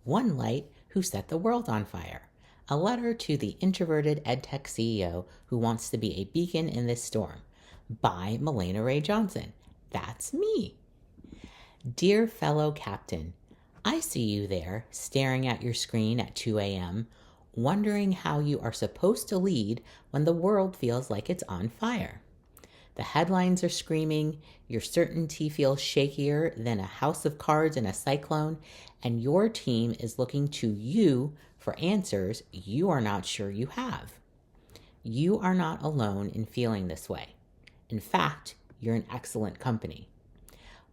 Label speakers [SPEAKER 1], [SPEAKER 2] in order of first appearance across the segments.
[SPEAKER 1] One Light Who Set the World on Fire. A letter to the introverted EdTech CEO who wants to be a beacon in this storm, by Mahlena-Rae Johnson. That's me. Dear fellow captain, I see you there staring at your screen at 2 a.m., wondering how you are supposed to lead when the world feels like it's on fire. The headlines are screaming, your certainty feels shakier than a house of cards in a cyclone, and your team is looking to you for answers you are not sure you have. You are not alone in feeling this way. In fact, you're in excellent company.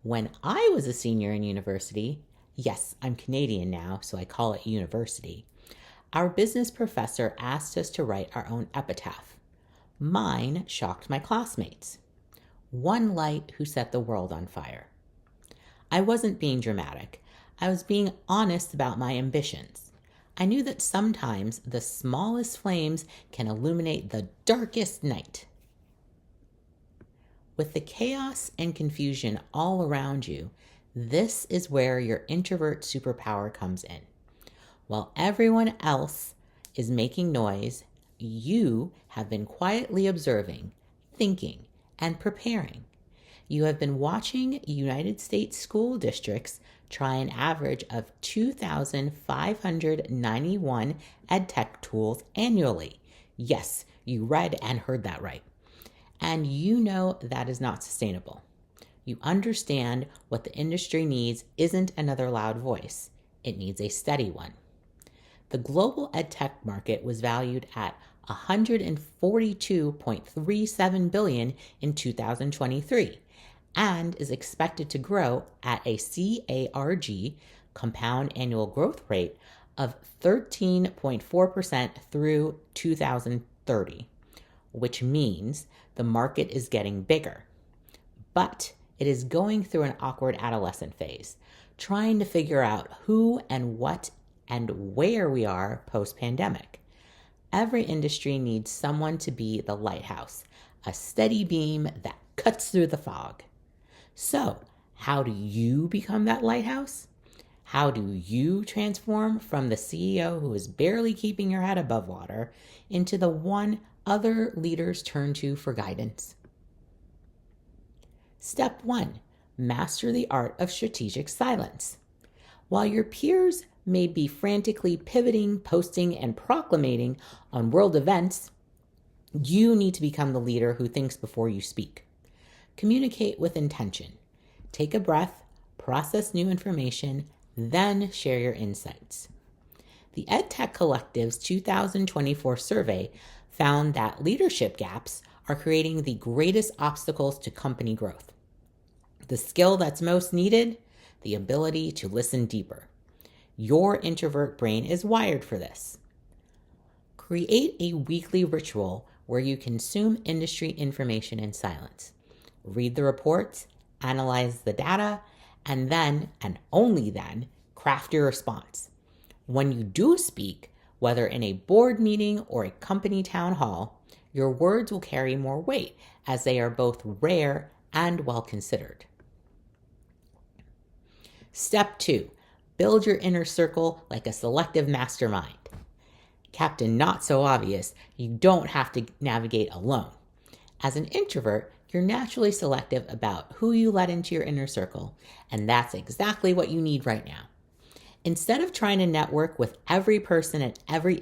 [SPEAKER 1] When I was a senior in university, yes, I'm Canadian now, so I call it university, our business professor asked us to write our own epitaph. Mine shocked my classmates. One light who set the world on fire. I wasn't being dramatic. I was being honest about my ambitions. I knew that sometimes the smallest flames can illuminate the darkest night. With the chaos and confusion all around you, this is where your introvert superpower comes in. While everyone else is making noise, you have been quietly observing, thinking, and preparing. You have been watching United States school districts try an average of 2,591 EdTech tools annually. Yes, you read and heard that right. And you know that is not sustainable. You understand what the industry needs isn't another loud voice. It needs a steady one. The global EdTech market was valued at $142.37 billion in 2023 and is expected to grow at a CAGR, compound annual growth rate, of 13.4% through 2030, which means the market is getting bigger. But it is going through an awkward adolescent phase, trying to figure out who and what and where we are post-pandemic. Every industry needs someone to be the lighthouse, a steady beam that cuts through the fog. So, how do you become that lighthouse? How do you transform from the CEO who is barely keeping your head above water into the one other leaders turn to for guidance? Step 1, master the art of strategic silence. While your peers may be frantically pivoting, posting, and proclamating on world events, you need to become the leader who thinks before you speak. Communicate with intention. Take a breath, process new information, then share your insights. The EdTech Collective's 2024 survey found that leadership gaps are creating the greatest obstacles to company growth. The skill that's most needed, the ability to listen deeper. Your introvert brain is wired for this. Create a weekly ritual where you consume industry information in silence. Read the reports, analyze the data, and then, and only then, craft your response. When you do speak, whether in a board meeting or a company town hall, your words will carry more weight as they are both rare and well considered. Step 2, build your inner circle like a selective mastermind. Captain, not so obvious, you don't have to navigate alone. As an introvert, you're naturally selective about who you let into your inner circle, and that's exactly what you need right now. Instead of trying to network with every person at every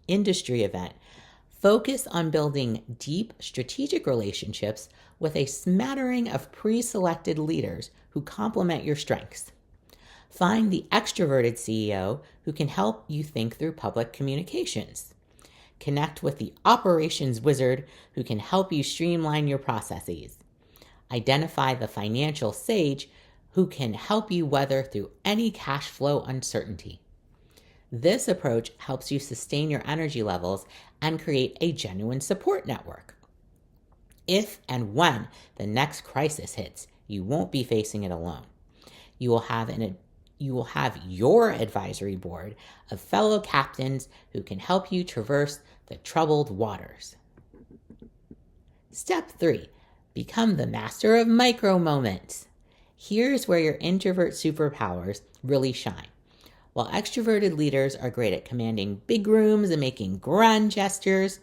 [SPEAKER 1] industry event, focus on building deep strategic relationships with a smattering of pre-selected leaders who complement your strengths. Find the extroverted CEO who can help you think through public communications. Connect with the operations wizard who can help you streamline your processes. Identify the financial sage who can help you weather through any cash flow uncertainty. This approach helps you sustain your energy levels and create a genuine support network. If and when the next crisis hits, you won't be facing it alone. You will have your advisory board of fellow captains who can help you traverse the troubled waters. Step 3, become the master of micro moments. Here's where your introvert superpowers really shine. While extroverted leaders are great at commanding big rooms and making grand gestures,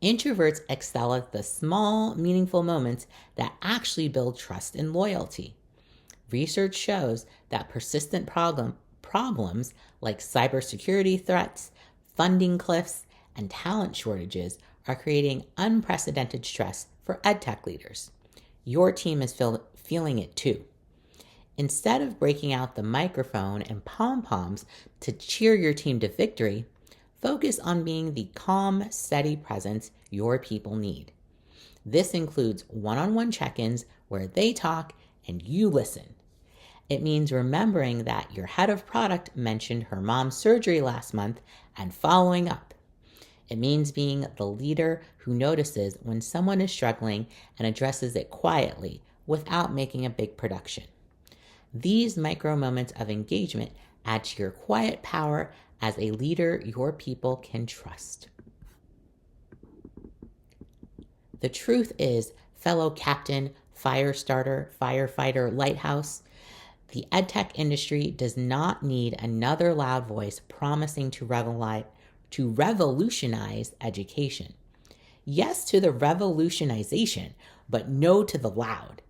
[SPEAKER 1] introverts excel at the small, meaningful moments that actually build trust and loyalty. Research shows that persistent problems like cybersecurity threats, funding cliffs, and talent shortages are creating unprecedented stress for EdTech leaders. Your team is feeling it too. Instead of breaking out the microphone and pom-poms to cheer your team to victory, focus on being the calm, steady presence your people need. This includes one-on-one check-ins where they talk and you listen. It means remembering that your head of product mentioned her mom's surgery last month and following up. It means being the leader who notices when someone is struggling and addresses it quietly without making a big production. These micro moments of engagement add to your quiet power as a leader your people can trust. The truth is, fellow captain, fire starter, firefighter, lighthouse, the EdTech industry does not need another loud voice promising to revolutionize education. Yes to the revolutionization, but no to the loud.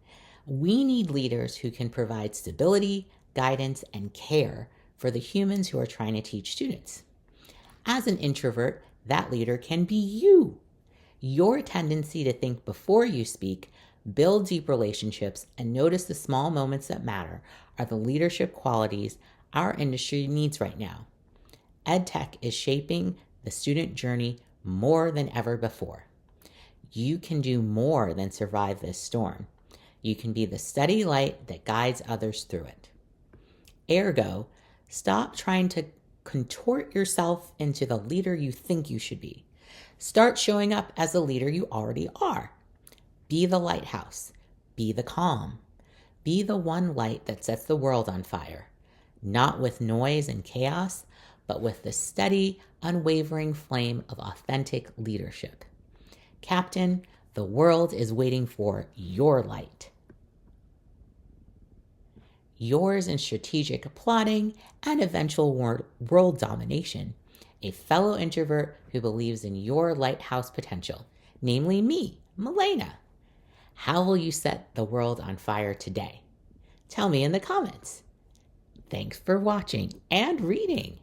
[SPEAKER 1] We need leaders who can provide stability, guidance, and care for the humans who are trying to teach students. As an introvert, that leader can be you. Your tendency to think before you speak, build deep relationships, and notice the small moments that matter are the leadership qualities our industry needs right now. EdTech is shaping the student journey more than ever before. You can do more than survive this storm. You can be the steady light that guides others through it. Ergo, stop trying to contort yourself into the leader you think you should be. Start showing up as the leader you already are. Be the lighthouse. Be the calm. Be the one light that sets the world on fire, not with noise and chaos, but with the steady, unwavering flame of authentic leadership. Captain, the world is waiting for your light. Yours in strategic plotting and eventual world domination, a fellow introvert who believes in your lighthouse potential, namely me, Mahlena. How will you set the world on fire today? Tell me in the comments. Thanks for watching and reading.